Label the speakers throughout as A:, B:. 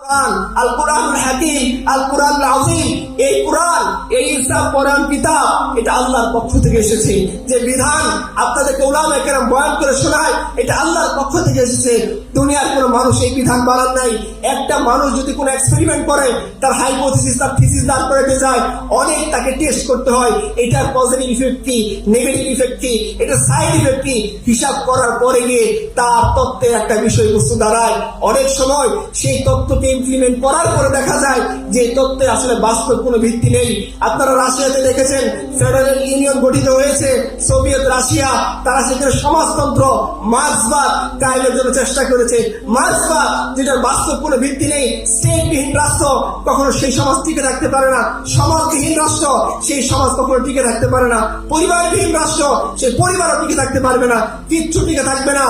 A: আল কোরআনুল হাকিম, আল কোরআনুল আযীম, এই কোরআন, এই ইসলাম পরম কিতাব, এটা আল্লাহর পক্ষ থেকে এসেছে। যে বিধান আপনাদেরকে উলামায়ে কেরাম বয়ান করে শোনায়, এটা আল্লাহর পক্ষ থেকে এসেছে। দুনিয়ার কোনো মানুষ এই বিধান বানান নাই। একটা মানুষ যদি কোনো এক্সপেরিমেন্ট করে, তার হাইপোথিসিস, তার থিসিস দাঁড় করে যায়, অনেক তাকে টেস্ট করতে হয়, এটার পজিটিভ ইফেক্ট কি, নেগেটিভ ইফেক্ট কি, এটা সাইড ইফেক্ট কি, হিসাব করার পরে গিয়ে তার তত্ত্বের একটা বিষয়বস্তু দাঁড়ায়। অনেক সময় সেই তত্ত্বকে ইমপ্লিমেন্ট করার পরে দেখা যায় যে তত্ত্বের আসলে বাস্তব কোনো ভিত্তি নেই। আপনারা রাশিয়াতে দেখেছেন, ফেডারেল ইউনিয়ন গঠিত হয়েছে, সোভিয়েত রাশিয়া, তারা সেখানে সমাজতন্ত্র, মার্ক্সবাদ কায়েমের জন্য চেষ্টা করেছে। মার্ক্সবাদ, যেটার বাস্তব কোনো ভিত্তি নেই, স্টেটবিহীন রাষ্ট্র কখনো সেই সমাজ টিকে থাকতে পারে না, সমাজবিহীন রাষ্ট্র সেই সমাজ কখনো টিকে থাকতে পারে না, পরিবারবিহীন রাষ্ট্র সেই পরিবারও টিকে থাকতে পারবে না, কিচ্ছু টিকে থাকবে না।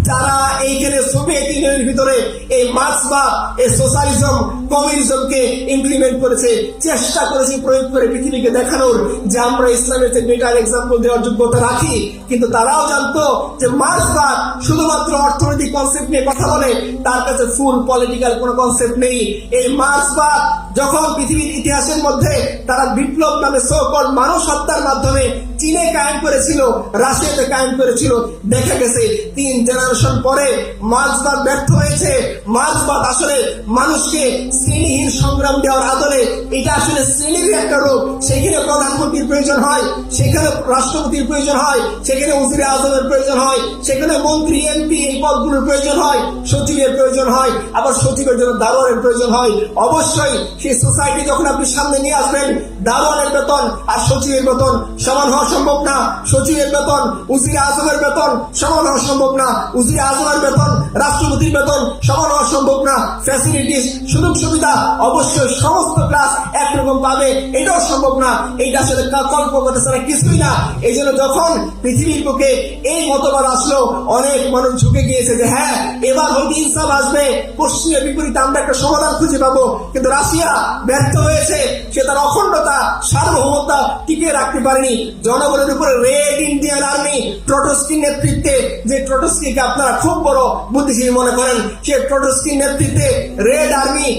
A: যারা এইখানে সোভিয়েত ইউনিয়নের ভিতরে এই মার্ক্সবাদ, এই সোশ্যালিজম, কমিউনিজমকে ইমপ্লিমেন্ট করেছে, চেষ্টা করেছে প্রয়োগ করে পৃথিবীকে দেখানোর যে আমরা ইসলামের চেয়ে বেটার এক্সাম্পল দেওয়ার যোগ্যতা রাখি। কিন্তু তারাও জানতো যে মার্ক্সবাদ শুধুমাত্র অর্থনৈতিক কনসেপ্ট নিয়ে কথা বলে, তার কাছে ফুল পলিটিক্যাল কোনো কনসেপ্ট নেই। এই মার্ক্সবাদ যখন পৃথিবীর ইতিহাসের মধ্যে তারা বিপ্লব নামে সো-কল্ড মানুষ হত্যার মাধ্যমে চীনে কায়েম করেছিল, রাশিয়াতে কায়েম করেছিল, দেখা গেছে 3 জেনারেশন পরে মার্ক্সবাদ ব্যর্থ হয়েছে। মার্ক্সবাদ আসলে মানুষকে শ্রেণীহীন সংগ্রাম দেওয়ার আদলে, এটা আসলে শ্রেণীর একটা রোগ। সেখানে প্রধানমন্ত্রীর প্রয়োজন হয়, সেখানে রাষ্ট্রপতির প্রয়োজন হয়, সেখানে উজিরে আজমের প্রয়োজন হয়, সেখানে মন্ত্রী, এমপি এই পদগুলোর প্রয়োজন হয়, সচিবের প্রয়োজন হয়, আবার সচিবের জন্য দারোয়ানের প্রয়োজন হয়। অবশ্যই সেই সোসাইটি যখন আপনি সামনে নিয়ে আসবেন, দারোয়ানের বেতন আর সচিবের বেতন সমান হওয়া সম্ভব না, সচিবের বেতন উজিরে আজমের বেতন সমান হওয়া সম্ভব না, উজিরে আজমের বেতন রাষ্ট্রপতির বেতন সমান হওয়া সম্ভব না। ফ্যাসিলিটিস, সুযোগ সুবিধা অবশ্যই সমস্ত ক্লাস একরকম পাবে, এটাও সম্ভব না। এইটা আসলে কল্পকথা ছাড়া কিছুই না। এই জন্য যখন পৃথিবীর বুকে এই মতবাদ আসলো, অনেক মানুষ ঝুঁকে গিয়েছে যে হ্যাঁ, এবার হয়তো ইনসাফ আসবে, পশ্চিমের বিপরীতে আমরা একটা সমাধান খুঁজে পাবো। কিন্তু রাশিয়া ব্যর্থ হয়েছে, সে তার অখণ্ডতা, সার্বভৌমতা টিকিয়ে রাখতে পারেনি। জনগণের উপরে রেড ইন্ডিয়ান আর্মি ট্রটস্কির নেতৃত্বে, যে ট্রটস্কিকে আপনারা খুব বড় বুদ্ধিজীবী মনে করেন, সে ট্রটস্কির নেতৃত্বে রেড আর্মি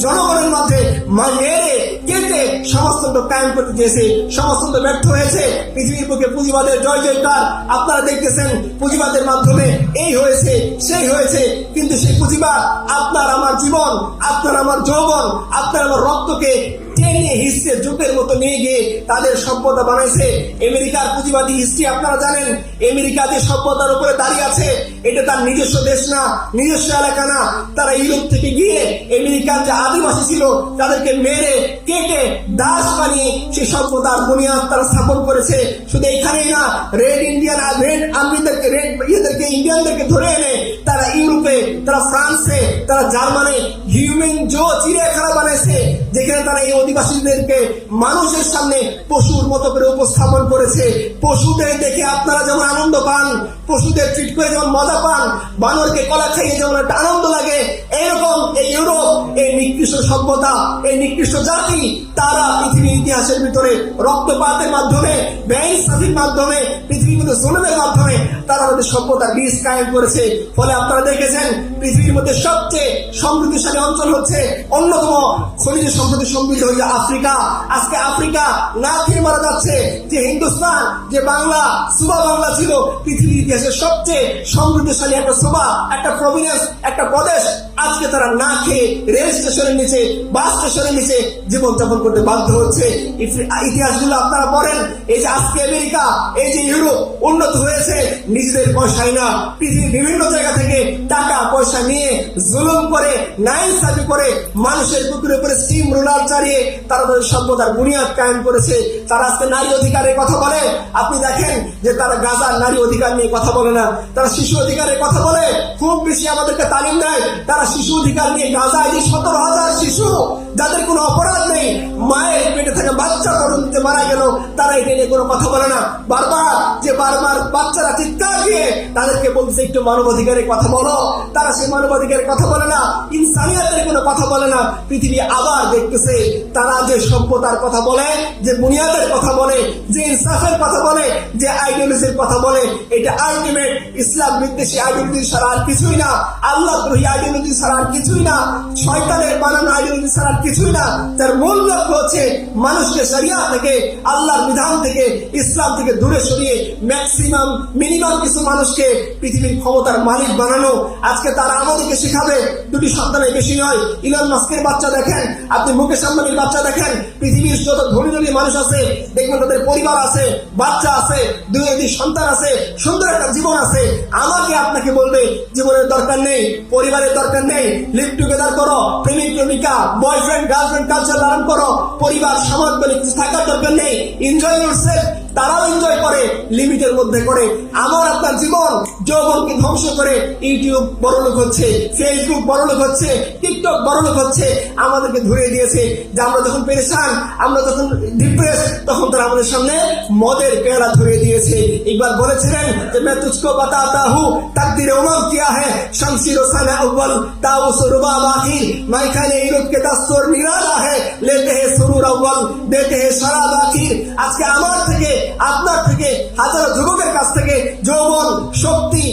A: জনগণের মধ্যে মেরে কেটে সমাজতন্ত্র কায়েম করতে চেয়েছে। সমাজতন্ত্র ব্যর্থ হয়েছে। পৃথিবীর বুকে পুঁজিবাদের জয় জয়কার আপনারা দেখতেছেন। পুঁজিবাদের মাধ্যমে এই হয়েছে, সেই হয়েছে, কিন্তু সেই পুঁজিবাদ আপনার আমার জীবন, আপনার আমার যৌবন, আপনার আমার রক্তকে টেনে হিস্ট্রি যুগের মতো নিয়ে গিয়ে তাদের সভ্যতা বানাইছে। আমেরিকার পুঁজিবাদী হিস্ট্রি আপনারা জানেন। আমেরিকা যে সভ্যতার উপরে দাঁড়িয়ে আছে, এটা তার নিজস্ব দেশ না, নিজস্ব এলাকা না। তারা ইউরোপ থেকে গিয়ে আমেরিকার যে আদিবাসী ছিল তাদেরকে মেরে কেটে দাস বানিয়ে সেই সভ্যতার বুনিয়াদ তারা স্থাপন করেছে। শুধু এইখানেই না, রেড ইন্ডিয়ান, রেড আর্মিদেরকে, রেড ইয়েদেরকে, ইন্ডিয়ানদেরকে ধরে এনে তারা ইউরোপে, তারা ফ্রান্সে, তারা জার্মানি হিউম্যান চিড়িয়াখানা বানাইছে, যেখানে তারা এই অধিবাসীদেরকে মানুষের সামনে পশুর মতো করে উপস্থাপন করেছে। পশুদের দেখে আপনারা যেমন আনন্দ পান, পশুদের ট্রিট করে যেমন মজা পান, বানরকে কলা খাইয়ে যেমন একটা আনন্দ লাগে, এইরকম এই ইউরোপ, এই নিকৃষ্ট সভ্যতা, এই নিকৃষ্ট জাতি, তারা পৃথিবীর ইতিহাসের ভিতরে রক্তপাতের মাধ্যমে, ব্যয়সাফির মাধ্যমে, পৃথিবীর মধ্যে জুলুমের মাধ্যমে তারা আমাদের সভ্যতার বীজ কায়েম করেছে। ফলে আপনারা দেখেছেন পৃথিবীর মধ্যে সবচেয়ে সমৃদ্ধশালী অঞ্চল হচ্ছে, অন্যতম খনিজ সম্পদে সমৃদ্ধ হচ্ছে আফ্রিকা। আজকে আফ্রিকা না খেয়ে মারা যাচ্ছে। যে হিন্দুস্তান, যে বাংলা, সুবা বাংলা ছিল পৃথিবীর ইতিহাসের সবচেয়ে সমৃদ্ধশালী একটা সুবা, একটা প্রভিন্স, একটা প্রদেশ, আজকে তারা না খেয়ে রেল স্টেশনের নিচে, বাস স্টেশনের নিচে জীবনযাপন করতে বাধ্য হচ্ছে। ইতিহাসগুলো আপনারা পড়েন। এই যে আজকে আমেরিকা, এই যে ইউরোপ উন্নত হয়েছে নিজেদের পয়সায় না, পৃথিবীর বিভিন্ন জায়গা থেকে টাকা পয়সা নিয়ে জুলুম করে, নাইনসাফি করে, মানুষের বুকের উপরে স্টিম রোলার চালিয়ে তারা তাদের সভ্যতার বুনিয়াদ কায়েম করেছে। তারা আজকে নারী অধিকারের কথা বলে, আপনি দেখেন যে তারা গাজার নারী অধিকার নিয়ে কথা বলে না, তারা শিশু অধিকারের কথা বলে। খুব বেশি আমাদেরকে তালিম দেয়। তারা শিশু অধিকার নিয়ে গাজায় যে 17,000 শিশু শিশু, যাদের কোনো অপরাধ নেই, মায়ের পেটে থাকা বাচ্চা পর্যন্ত মারা গেল, তারা এটা নিয়ে কোনো কথা বলে না। বারবার বাচ্চারা চিৎকার দিয়ে তাদেরকে বলছে একটু মানবাধিকারের কথা বলো, তারা সেই মানবাধিকারের কথা বলে না, ইনসানিয়াতের কোনো কথা বলে না। পৃথিবী আবার দেখতেছে তারা যে সভ্যতার কথা বলে, যে বুনিয়াদের কথা বলে, যে ইনসাফের কথা বলে, যে আইডিওলজির কথা বলে, এটা আলটিমেট ইসলাম বিদ্বেষী আইডিওলজি ছাড়া আর কিছুই না, আল্লাহ দ্রোহী আইডিওলজি ছাড়া আর কিছুই না, শয়তানের বানানো আইডিওলজি ছাড়া আর কিছুই না। তার মূল লক্ষ্য হচ্ছে মানুষকে শরিয়া থেকে, আল্লাহর বিধান থেকে, ইসলাম থেকে দূরে সরিয়ে মিনিমাম কিছু মানুষকে পৃথিবীর ক্ষমতার মালিক বানানো। আজকে তারা আমাদেরকে শিখাবে দুটি সন্তানের বেশি নয়। ইলন মাস্কের বাচ্চা দেখেন, আপনি মুকেশ আম্বানির বাচ্চা দেখেন, পৃথিবীর যত ধনী ধনী মানুষ আছে দেখবেন তাদের পরিবার আছে, বাচ্চা আছে, দুই সন্তান আছে, সুন্দর একটা জীবন আছে। আমাকে আপনাকে বলবে জীবনের দরকার নেই, পরিবারের দরকার নেই, লিভ টুগেদার করো, প্রেমিক প্রেমিকা, বয়ফ্রেন্ড গার্লফ্রেন্ড কালচার লালন করো, পরিবার সমাজ বলে কিছু থাকার দরকার নেই, এনজয় ইউরসেলফ। তারাও এনজয় করে, লিমিটের মধ্যে করে। আমার আপনার জীবন যৌবনকে ধ্বংস করে ইউটিউব বড়লোক হচ্ছে, ফেসবুক বড়লোক হচ্ছে, টিকটক বড়লোক হচ্ছে। আমাদেরকে ধরিয়ে দিয়েছে যে আমরা যখন পেরেশান, আমরা যখন ডিপ্রেস, তখন তারা আমাদের সামনে মদের পেয়ালা ধরিয়ে দিয়েছে। ইকবাল বলেছিলেন যে मैं तुझको बताता हूँ तकदीर उमम क्या है, शमशीर सन अव्वल ताउस रुबाब आखिर, मैं खाने इरुद के दस्तूर निराला है, लेते हैं सुरूर अव्वल देते हैं शराब आखिर। আজকে আমার থেকে, আপনার থেকে, হাজারো যুবকের কাছ থেকে যৌবন, শক্তি,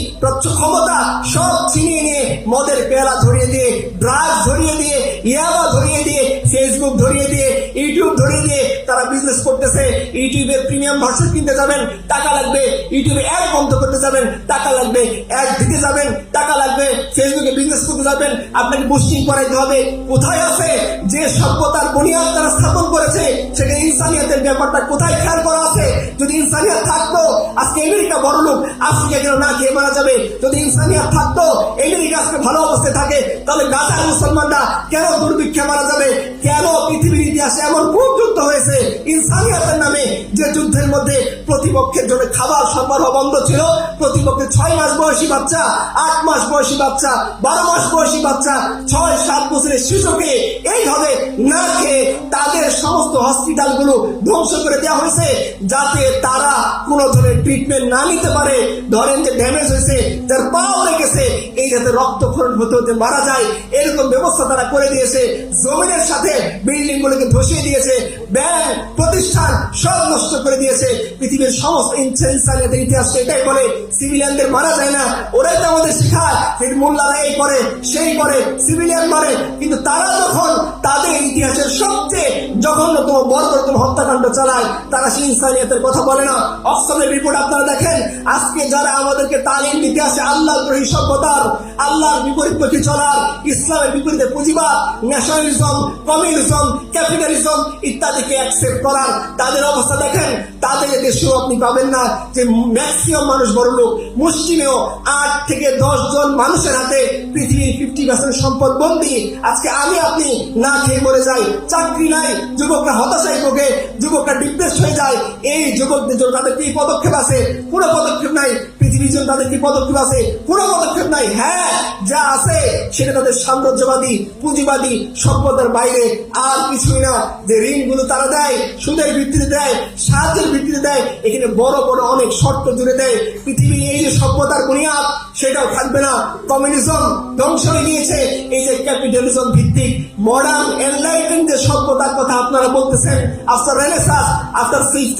A: ক্ষমতা সব ছিনিয়ে নিয়ে মদের পেয়ালা ধরিয়ে দিয়ে, ড্রাগস ধরিয়ে দিয়ে, ইয়াবা ধরিয়ে দিয়ে, ফেসবুক ধরিয়ে দিয়ে, ইউটিউব ধরিয়ে দিয়ে তারা বিজনেস করতেছে। ইউটিউবে প্রিমিয়াম ভার্সন কিনতে যাবেন, টাকা লাগবে। ইউটিউবে অ্যাড বন্ধ করতে যাবেন, টাকা লাগবে। অ্যাড দিতে যাবেন, টাকা লাগবে। ফেসবুকে বিজনেস করতে যাবেন, আপনাকে বুস্টিং করাইতে হবে। কোথায় আছে যে সভ্যতার বুনিয়াদ তারা স্থাপন করেছে, সেটা ইনসানিয়াতের ব্যাপারটা কোথায় খেয়াল করা আছে? যদি ইনসানিয়াত থাকতো আজকে আমেরিকা বড়লোক, আফ্রিকা কেন না খেয়ে মারা যাবে? যদি ইনসানিয়াত থাকতো, আমেরিকা আজকে ভালো অবস্থায় থাকে, তাহলে গাজার মুসলমানরা কেন দুর্ভিক্ষে মারা যাবে? কেন পৃথিবীর ইতিহাসে এমন খুব যুদ্ধ হয়েছে ইনসানিয়াতের নামে, যে যুদ্ধের মধ্যে প্রতিপক্ষের জন্য খাবার সরবরাহ বন্ধ ছিল, প্রতিপক্ষের 6 মাস বয়সী বাচ্চা, 8 মাস বয়সী বাচ্চা, 12 মাস বয়সী বাচ্চা, 6-7 বছরের শিশুকে এইভাবে না খেয়ে তাদের সমস্ত হসপিটালগুলো ধ্বংস করে দেওয়া হয়েছে, যাতে তারা কোন ধরনের ট্রিটমেন্ট না নিতে পারে। ধরেন যে ড্যামেজ হয়েছে, যার পাও লেগেছে, এই যাতে রক্তক্ষরণ হতে হতে মারা যায়, এরকম ব্যবস্থা তারা করে দিয়েছে। জমিনের সাথে বিল্ডিং গুলোকে ধসিয়ে দিয়েছে, ব্যাংক প্রতিষ্ঠান সব নষ্ট করে দিয়েছে। পৃথিবীর সমস্ত ইনসানিয়াতের ইতিহাস এটাই বলে, সিভিলিয়ানদের মারা যায় না। ওরাই তো আমাদের শেখায়, মোল্লারা এই করে সেই করে, সিভিলিয়ান মারে। কিন্তু তারা যখন তাদের ইতিহাসের সবচেয়ে জঘন্যতম বর্বরতম হত্যাকাণ্ড চালায়, তারা সেই ইনসানিয়াতের কথা বলে না। অক্সফোর্ডের রিপোর্ট আপনারা দেখেন, আজকে যারা আমাদেরকে তালিম দিতে আসে আল্লাহর দ্রোহী সভ্যতার, আল্লাহর বিপরীতমুখী চলার, ইসলামের বিপরীতে পুঁজিবাদ, ন্যাশনালিজম, কমিউনিজম, ক্যাপিটালিজম ইত্যাদিকে অ্যাকসেপ্ট করার, তাদের অবস্থা দেখেন। তাদের দেশেও আপনি পাবেন না যে ম্যাক্সিমাম মানুষ বড়লোক। মুসলিমেও 8 থেকে 10 জন মানুষের হাতে পৃথিবীর 50% সম্পদ বন্দী। আজকে আমি আপনি না খেয়ে মরে যাই, চাকরি নাই, যুবকরা হতাশায় ভোগে, যুবকরা ডিপ্রেস হয়ে যায়। এই যুবকদের জন্য তাদের কি পদক্ষেপ আছে? কোনো পদক্ষেপ নাই। পৃথিবীর জন্য তাদের কি পদক্ষেপ আছে? কোনো পদক্ষেপ নাই। হ্যাঁ, যা আছে সেটা তাদের সাম্রাজ্যবাদী, পুঁজিবাদী সভ্যতার বাইরে আর কিছুই না। যে ঋণগুলো তারা দেয়, সুদের ভিত্তিতে দেয়, সাহায্যের ভিত্তিতে দেয়, এখানে বড় বড় অনেক শর্ত জুড়ে দেয়। পৃথিবীর এই যে সভ্যতার বুনিয়াদ, সেটাও থাকবে না। কমিউনিজম ধ্বংস হয়ে গিয়েছে। এই যে ক্যাপিটালিজম ভিত্তিক মডার্ন এনলাইটেন যে সভ্যতার কথা আপনারা বলতেছেন, after renaissance, after 5th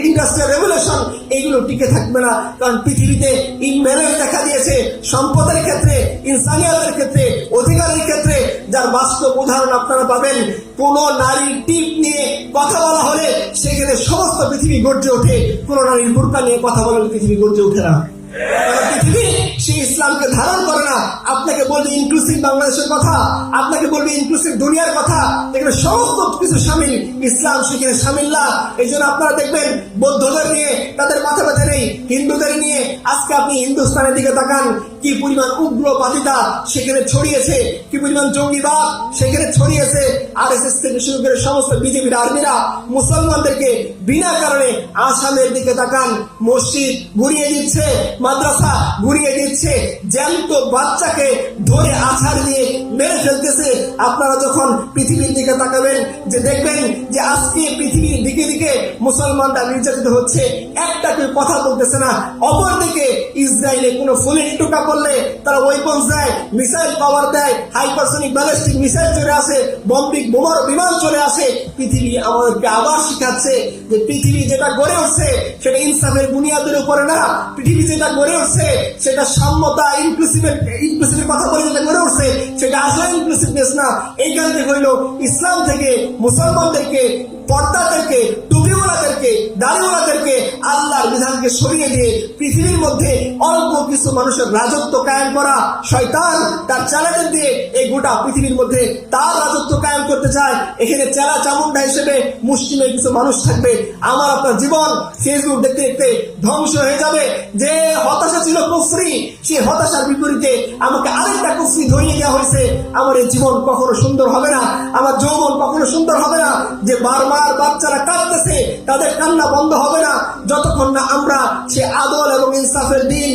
A: industrial revolution, এগুলো টিকে থাকবে না। কারণ পৃথিবীতে ইমব্যালেন্স দেখা দিয়েছে সম্পদের ক্ষেত্রে, ইনসানিয়াতের ক্ষেত্রে, অধিকারের ক্ষেত্রে, যার বাস্তব উদাহরণ আপনারা পাবেন। কোন নারীর টিপ নিয়ে কথা বলা হলে সেখানে সমস্ত পৃথিবী গর্জে ওঠে। কোন নারীর বোরকা নিয়ে কথা বললে পৃথিবী গর্জে ওঠে না। পৃথিবী সেই ইসলামকে ধারণ করে না। আপনাকে বলবে ইনক্লুসিভ বাংলাদেশের কথা, আপনাকে বলবে ইনক্লুসিভ দুনিয়ার কথা, এখানে সমস্ত কিছু সামিল, ইসলাম সেখানে সামিল না। এই জন্য আপনারা দেখবেন বৌদ্ধদের নিয়ে তাদের মাথা ব্যথা নেই, হিন্দুদের নিয়ে। আজকে আপনি হিন্দুস্তানের দিকে তাকান, কি পরিমাণ উগ্রবাদিতা সেখানে ছড়িয়েছে, কি পরিমাণ জঙ্গিবাদ সেখানে ছড়িয়েছে। আরএসএস থেকে শুরু করে সমস্ত বিজেপির আর্মিরা মুসলমানদেরকে বিনা কারণে আসামের দিকে তাকান, মসজিদ ঘুরিয়ে দিচ্ছে, মাদ্রাসা ঘুরিয়ে দিচ্ছে, জ্যান্ত বাচ্চাকে ধরে আছাড় দিয়ে মেরে ফেলতেছে। আপনারা যখন পৃথিবীর দিকে তাকাবেন, যে দেখবেন যে আজকে পৃথিবীর দিকে দিকে মুসলমানরা নির্যাতিত হচ্ছে, একটা কেউ কথা বলতেছে না। অপরদিকে ইসরায়েলে কোনো ফুলের টোকা করলে তারা ওয়েপন্স দেয়, মিসাইল পাওয়ার দেয়, হাইপারসনিক ব্যালিস্টিক মিসাইল চলে আসে, বম্বিক বোমার বিমান চলে আসে। পৃথিবী আমাদেরকে আবার শিখাচ্ছে যে পৃথিবী যেটা গড়ে উঠছে সেটা ইনসাফের বুনিয়াদের উপরে না। পৃথিবী যেটা গড়ে উঠছে সেটা সাম্যতা, ইনক্লুসিভের কথা বলে যেটা গড়ে উঠছে সেটা আসলে ইনক্লুসিভনেস না। এইখান থেকে হইলো ইসলাম থেকে মুসলমানদেরকে, পর্দাদেরকে, টুপিওয়ালাদেরকে, দাড়িওয়ালাদেরকে আল্লাহর বিধানকে সরিয়ে দিয়ে পৃথিবীর মধ্যে অল্প কিছু মানুষের রাজত্ব কায়েম করা। শয়তান তার চালাদের দিয়ে এই গোটা পৃথিবীর মধ্যে তার রাজত্ব কায়েম করতে চায়। এখানে চেলা চামুন্ডা হিসেবে মুসলিমের কিছু মানুষ থাকবে। আমার আপনার জীবন ফেসবুক দেখতে দেখতে ধ্বংস হয়ে যাবে। যে হতাশা ছিল কুফরি, সেই হতাশার বিপরীতে আমাকে আরেকটা কুফরি ধরিয়ে দেওয়া হয়েছে। আমার এই জীবন কখনো সুন্দর হবে না, আমার যৌবন কখনো সুন্দর হবে না। যে বারবার বাচ্চারা কাঁদতেছে, তাদের কান্না বন্ধ হবে না যতক্ষণ না আমরা সে আদল এবং ইনসাফের দিন,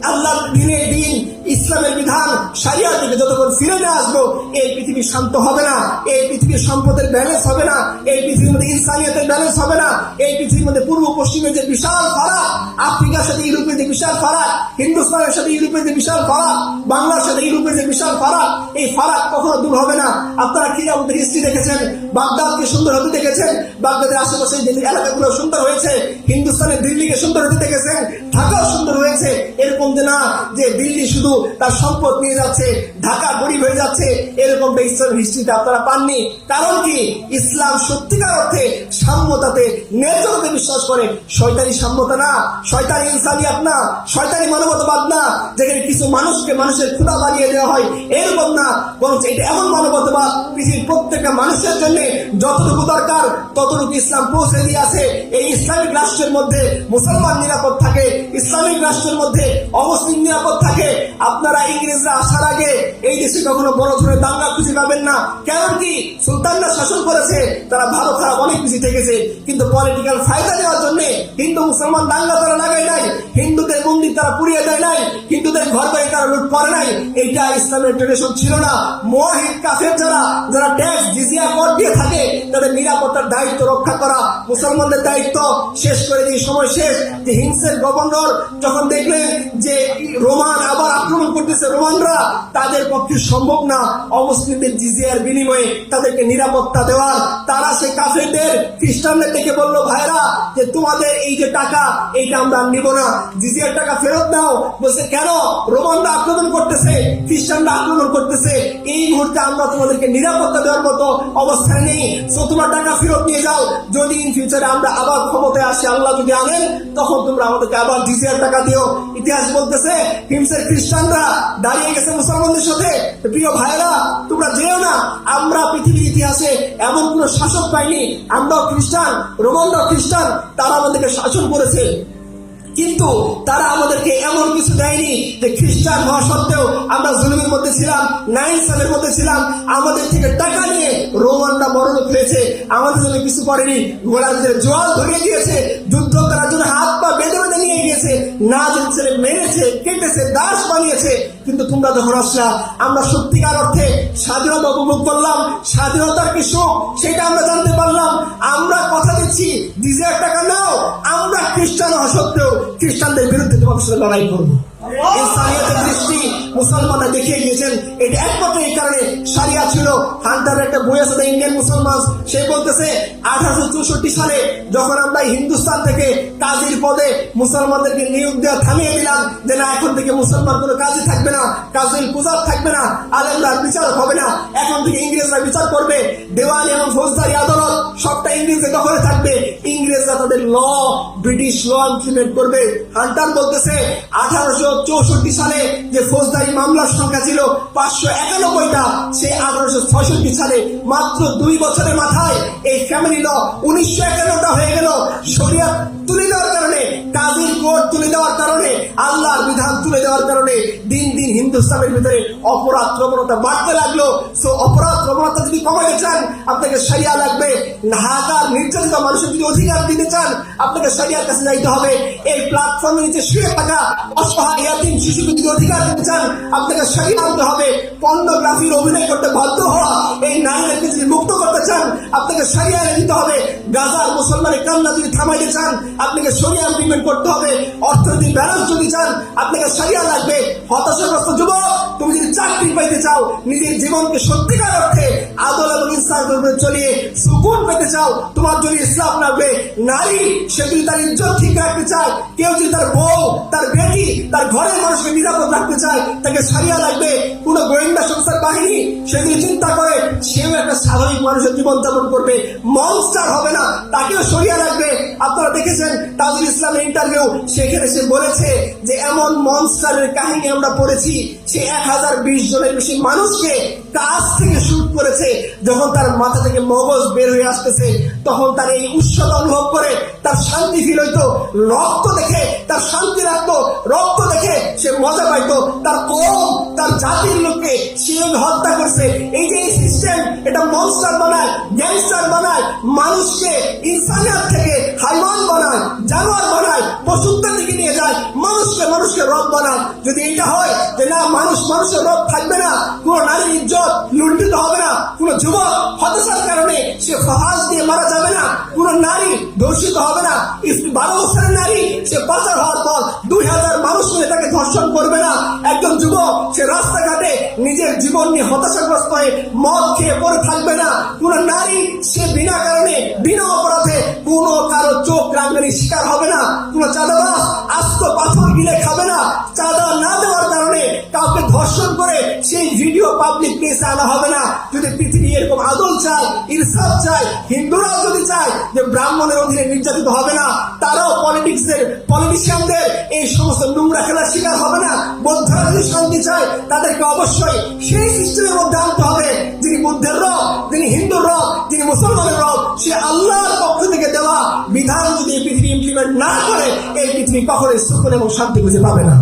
A: আল্লাহর দিনের দিন, ইসলামের বিধান, শরিয়াত থেকে যতক্ষণ ফিরে না আসবো, এই পৃথিবী শান্ত হবে না, এই পৃথিবীর সম্পদের ব্যালেন্স হবে না, এই পৃথিবীর মধ্যে ইনসানিয়তের ব্যালেন্স হবে না। এই পৃথিবীর মধ্যে পূর্ব পশ্চিমের যে বিশাল ফারাক, আফ্রিকার সাথে ইউরোপের যে বিশাল ফারাক, হিন্দুস্তানের সাথে ইউরোপের যে বিশাল ফারাক, বাংলার সাথে ইউরোপের যে বিশাল ফারাক, এই ফারাক কখনো দূর হবে না। আপনারা কি আমাদের হিস্ট্রি দেখেছেন, বাগদাদকে সুন্দর হতে দেখেছেন, বাগদাদের আশেপাশে যে এলাকাগুলো সুন্দর হয়েছে, হিন্দুস্তানের দিল্লিকে সুন্দর হতে দেখেছেন, ঢাকাও সুন্দর হয়েছে। এরকম যে না যে দিল্লি শুধু তার সম্পদ নিয়ে যাচ্ছে, ঢাকা গরিব হয়ে যাচ্ছে, এরকমটা ইসলামের হিস্ট্রিতে আপনারা পাননি। কারণ কি, ইসলাম সত্যিকার অর্থে সাম্যতাতে, ন্যায্যতাতে বিশ্বাস করে। শয়তানি সাম্যতা না, শয়তানি ইনসানিয়াত না, শয়তানি মানবতাবাদ না, যেখানে কিছু মানুষকে মানুষের ক্ষুধা বাড়িয়ে দেওয়া হয়, এরকম না। বরং এটা এমন মানবতাবাদ, পৃথিবীর প্রত্যেকটা মানুষের জন্য যতটুকু দরকার ততটুকু ইসলাম পৌঁছে দিয়ে আছে। এই ইসলামিক রাষ্ট্রের মধ্যে মুসলমান নিরাপদ থাকে, ইসলামিক রাষ্ট্রের মধ্যে অমুসলিম নিরাপদ থাকে। আপনারা ইংরেজরা আসার আগে এই দেশে কখনো বড় ধরনের দাঙ্গা খুঁজে পাবেন না। কারণ কি, সুলতানরা শাসন করেছে, তারা ভালো খারাপ অনেক কিছু থেকেছে, কিন্তু পলিটিক্যাল ফায়দা নেওয়ার জন্য হিন্দু মুসলমান দাঙ্গা তারা লাগাই নাই, হিন্দুদের মন্দির তারা পুড়িয়ে দেয় নাই, হিন্দুদের ঘর বাড়ি তারা লুট করে নাই। এইটা ইসলামের ট্রেডিশন ছিল না। মুওয়াহিদ কাফের যারা ট্যাক্স জিজিয়া কর দিয়ে থাকে, তাদের নিরাপত্তার দায়িত্ব রক্ষা করা মুসলমানদের দায়িত্ব। শেষ করে দিয়ে সময় শেষ। যে হিংসের গভর্নর যখন দেখলেন যে রোমান আবার আক্রমণ করতেছে, রোমানরা, তাদের পক্ষে সম্ভব না অমুসলিমদের জিজিয়ার বিনিময়ে তাদেরকে নিরাপত্তা দেওয়ার। তারা সেই কাফেরদের, খ্রিস্টানদের দেখে বলল, ভাইরা যে তোমাদের এই যে টাকা, এইটা আমরা নিব না, জিজিয়ার টাকা ফেরত দাও। বলছে কেন? রোমানরা আক্রমণ করতেছে, খ্রিস্টানরা আক্রমণ করতেছে, এই মুহূর্তে আমরা তোমাদেরকে নিরাপত্তা দেওয়ার মতো অবস্থায় নেই, সো তোমার টাকা ফেরত নিয়ে যাও। যদি ইন ফিউচারে আমরা আবার ক্ষমতায় আসি, আল্লাহ যদি আনেন, তখন তোমরা আমাদেরকে আবার জিজিয়ার টাকা দিও। ইতিহাস বলতেছে হিমসের খ্রিস্টানরা দাঁড়িয়ে গেছে মুসলমানদের সাথে। প্রিয় ভাইরা, তোমরা যেও না, আমরা পৃথিবীর ইতিহাসে এমন কোন শাসক পাইনি, আমরাও খ্রিস্টান, রোমানরাও খ্রিস্টান, তারা আমাদেরকে শাসন করেছে, কিন্তু তারা আমাদেরকে এমন কিছু দেয়নি যে খ্রিস্টান হওয়া সত্ত্বেও আমরা জুলুমের মধ্যে ছিলাম, না ইনসাফের মধ্যে ছিলাম। আমাদের থেকে টাকা নিয়ে রোমানরা বড়লোক হয়েছে, আমাদের জন্য কিছু করেনি। ঘোড়ার ভিতরে জল ধরিয়ে দিয়েছে, যুদ্ধ করার জন্য হাত পা বেঁধে বেঁধে নিয়ে গিয়েছে, না ছেলে মেরেছে, কেটেছে, দাস বানিয়েছে। কিন্তু তোমরা যখন আসলা, আমরা সত্যিকার অর্থে স্বাধীনতা উপভোগ করলাম। স্বাধীনতার কি সুখ, সেটা আমরা জানতে পারলাম। আমরা কথা দিচ্ছি, জিজিয়ার টাকা নাও, আমরা খ্রিস্টান হওয়া সত্ত্বেও খ্রিস্টানদের বিরুদ্ধে তোমাদের সাথে লড়াই করবো। ইনসানিয়তের দৃষ্টি মুসলমানরা দেখিয়ে গিয়েছেন। এটা একমাত্র এই কারণে শরিয়া ছিল। হান্টারের একটা বই আছে, ইন্ডিয়ান মুসলমান, সে বলতেছে 1864 সালে যখন আমরা হিন্দুস্তান থেকে কাজীর পদে মুসলমানদেরকে নিয়োগ দেওয়া থামিয়ে দিলাম, যে না, এখন থেকে মুসলমান কোনো কাজী থাকবে না, কাজীর পূজা থাকবে না, আলেমরা বিচারক হবে না, এখন থেকে ইংরেজরা বিচার করবে, দেওয়ানি এবং ফৌজদারি আদালত সবটা ইংরেজদের দখলে থাকবে, ইংরেজরা তাদের ল, ব্রিটিশ ল ইমপ্লিমেন্ট করবে। হান্টার বলতেছে 1863 1864 সালে যে ফৌজদারি মামলার সংখ্যা ছিল 591টা, সেই 1866 সালে মাত্র 2 বছরের মাথায় এই ফ্যামিলি ল 1951টা হয়ে গেল। শরিয়াত তুলে দেওয়ার কারণে, কাজীর কোর্ট তুলে দেওয়ার কারণে, আল্লাহর বিধান তুলে দেওয়ার কারণে দিন দিন হিন্দুস্তানের ভিতরে অপরাধ প্রবণতা বাড়তে লাগলো। সো অপরাধ প্রবণতা যদি কমাতে চান, আপনাকে শরিয়া লাগবে। ঢাকার নির্যাতিত মানুষের যদি অধিকার দিতে চান, আপনাকে শরিয়ার কাছে যাইতে হবে। এই প্ল্যাটফর্মের নিচে শুয়ে থাকা অসহায় ইয়াতীম শিশুকে যদি অধিকার দিতে চান, আপনাকে শরিয়া আনতে হবে। পর্নোগ্রাফির অভিনয় করতে বাধ্য হওয়া এই নারীদেরকে যদি মুক্ত করতে চান, আপনাকে শরিয়া এনে দিতে হবে। গাজার মুসলমানের কান্না যদি থামাইতে চান, আপনাকে শরিয়া ইমপ্লিমেন্ট করতে হবে। অর্থনৈতিক ব্যালেন্স যদি চান, আপনাকে শরিয়া লাগবে। হতাশাগ্রস্ত যুবক, তুমি যদি চাকরি পাইতে চাও, নিজের জীবনকে সত্যিকার অর্থে আদল এবং ইনসাফের উপরে চলিয়ে সুকুন পেতে চাও, তোমার যদি ইসলাম লাগবে। নারী সে যদি তার ইজ্জত ঠিক রাখতে চায়, কেউ যদি তার বউ, তার বেটি, তার ঘরের মানুষকে নিরাপদ রাখতে চায়, তাকে শরিয়া লাগবে। কোন গোয়েন্দা সংস্থার বাহিনী সে যদি চিন্তা করে সেও একটা স্বাভাবিক মানুষের জীবন যাপন করবে, মনস্টার হবে না, তাকেও শরিয়া লাগবে। আপনারা দেখেছেন তাজুল ইসলামের ইন্টারভিউ, সেখানে সে বলেছে যে এমন মনস্টারের কাহিনী আমরা পড়েছি, সে 1020 জনের বেশি মানুষকে কাছ থেকে শুট করেছে। যখন তার মাথা থেকে মগজ বের হয়ে আসতেছে, তখন তার এই উৎসব অনুভব করে তার শান্তি ফিল হইতো। রক্ত দেখে তার শান্তি লাগতো, রক্ত দেখে সে মজা পাইতো। তার কম, তার জাতির লোককে সে হত্যা করছে। এই যে এই সিস্টেম, এটা মনস্টার বানায়, গ্যাংস্টার বানায়, মানুষকে ইনসানিয়ত থেকে হাইওয়ান বানায়, জানোয়ার বানায়, পশুত্বের দিকে নিয়ে যায়, মানুষকে রব বানায়। যদি এটা হয় যে না, মানুষের রব থাকবে না, কোন নারীর ইজ্জত লুণ্ঠিত হবে না, কোন যুবক হতাশার কারণে সে ফাঁস দিয়ে মারা যাবে না, কোন নারী ধর্ষিত হবে না, 12 বছরের নারী সে পাচার হওয়ার পর 2000 মানুষ মিলে তাকে ধর্ষণ করবে না, একজন যুবক সে রাস্তাঘাটে নিজের জীবন নিয়ে হতাশাগ্রস্ত হয়ে মদ খেয়ে পড়ে থাকবে না, কোন নারী সে বিনা কারণে বিনা অপরাধে কোন কারো চোখ রাঙানির শিকার হবে না, কোন চাঁদাবাজ আস্ত পাথর গিলে খাবে না, চাঁদা না দেওয়ার কারণে কাউকে ধর্ষণ করে সেই ভিডিও পাবলিক প্লেসে আনা হবে না। যদি পৃথিবী এরকম আদল চায়, ইনসাফ চায়, হিন্দুরাও যদি চায় যে ব্রাহ্মণের অধীনে নির্যাতিত হবে না, তারাও পলিটিশিয়ানদের এই সমস্ত নোংরা খেলার শিকার হবে না। বৌদ্ধরা যদি শান্তি চায়, তাদেরকে অবশ্যই সেই সিস্টেমের মধ্যে আনতে হবে, যিনি বুদ্ধের রব, যিনি হিন্দুর রব, যিনি মুসলমানের রব। সে আল্লাহর পক্ষ থেকে দেওয়া বিধান যদি পৃথিবী ইমপ্লিমেন্ট না করে, এই পৃথিবী কখনোই সুকুন এবং শান্তি খুঁজে পাবে না।